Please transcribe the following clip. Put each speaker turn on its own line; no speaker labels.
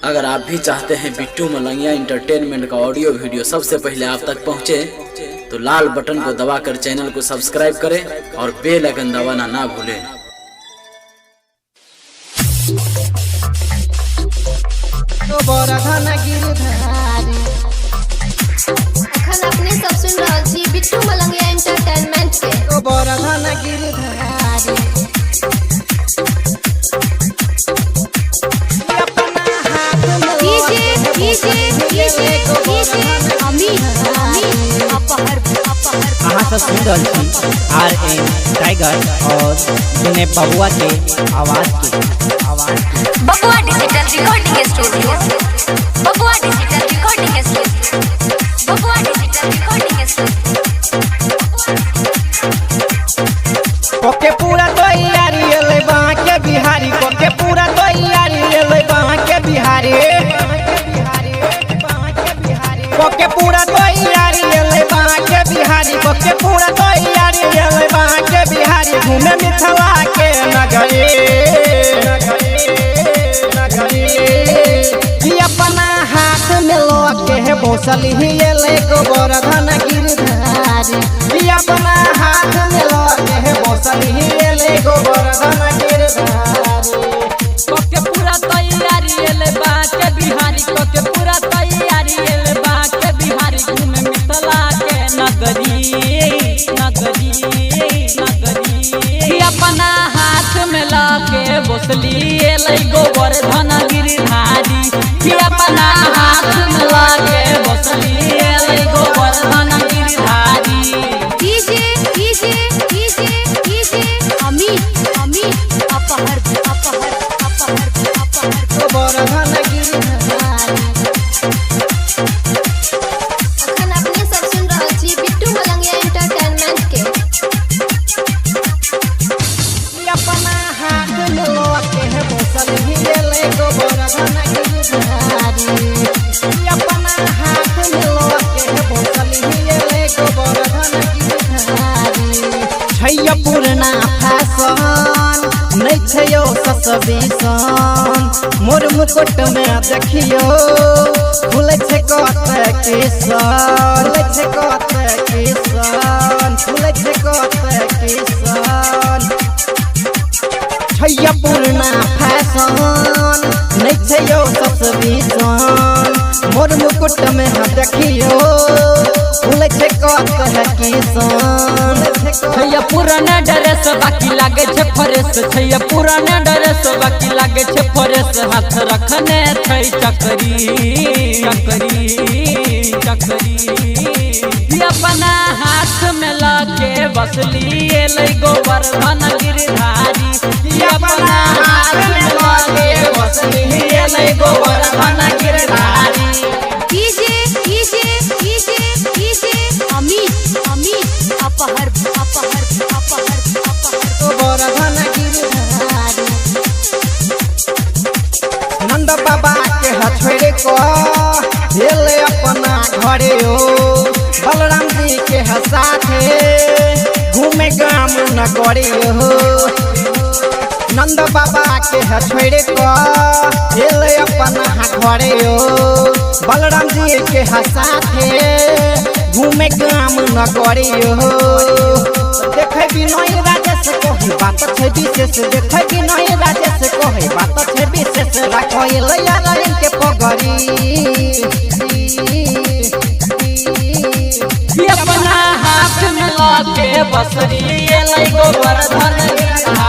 अगर आप भी चाहते हैं बिट्टू मलंगिया इंटरटेनमेंट का ऑडियो वीडियो सबसे पहले आप तक पहुंचे, तो लाल बटन को दबाकर चैनल को सब्सक्राइब करें और बेल आइकन दबाना ना भूलें।
अखन अपने सब सुन रहल छी बिट्टू मलंगिया एंटरटेनमेंट के
अहाँ सुन रहल छी RN टाइगर और सुने बबुआ के आवाज
बबुआ डिजिटल रिकॉर्डिंग स्टूडियो, बबुआ डिजिटल रिकॉर्डिंग स्टूडियो, बबुआ डिजिटल रिकॉर्डिंग स्टूडियो।
ओके पूरा तैयारी ले बाके बिहारी, ओके पूरा तैयारी ले बाके बिहारी, ओके पूरा तैयारी ले बाके बिहारी, ओके पूरा तैयारी ले बाके बिहारी। घूमे मिथिला के नगरी अपना हाथ में लोके है बौसली ले गोवर्धन गिरधारी, अपना हाथ में लोके है बौसली ले गोवर्धन गिरधारी।
कोके पूरा तैयारी ले बाके बिहारी, कोके पूरा तैयारी ले बाके बिहारी। घूमे मिथिला के नगरी नगरी नगरी, अपना हाथ में लाके बौसली ले गोवर्धन गिरधारी, अपना हाथ में लाके बौसली ले Govardhan Girdhari.
DJ DJ DJ DJ Amit Amit अपहर अपहर अपहर अपहर
गोवर्धन गिरधारी
अखन अपने सब सुन रहल छी बिट्टू मलंगिया एंटरटेनमेंट के
अपना हाथ में लोके है बौसली ले गोवर्धन गिरधारी, अपना हाथ में लोके है बौसली ले गोवर्धन गिरधारी। छैया पूर्णा फैशन नहीं छैयो ससबीसन, मोर मुकुट में देखियो खुले छे कत किसान, खुले छे कत किसान, खुले छे कत किसान। छैया पूर्णा फैशन नहीं छैयो ससबीसन, मोर मुकुट में देखियो खुले छे कत किसान।
छैया पुराना ड्रेस बाकी लागे छे फ्रेश, छैया पुराना ड्रेस बाकी लागे छे फ्रेश। हाथ रखने छै चकरी चकरी चकरी, अपना हाथ में लाके बसली ले गोवर्धन गिरधारी, अपना हाथ में लाके बसली ले Govardhan Girdhari.
DJ DJ DJ DJ Amit Amit अपहर अपहर अपहर अपहर
गोवर्धन गिरधारी नंद बाबा के हथेरे को हेले अपना घरे हो, बलराम जी के साथे घूमे गाम नगरी हो। नंद बाबा के हथेरे को हेले अपना घरे हो, बलराम जी के साथे घूमे गाम नगरी हो। देखे बिनोई राजेश कोई बात छे विशेष, देखे बिनोई राजेश कोई बात छे विशेष। राखो लैया लाइन के पगड़ी,
अपना हाथ में लाके बसरी ले गोवर्धन गिरधारी।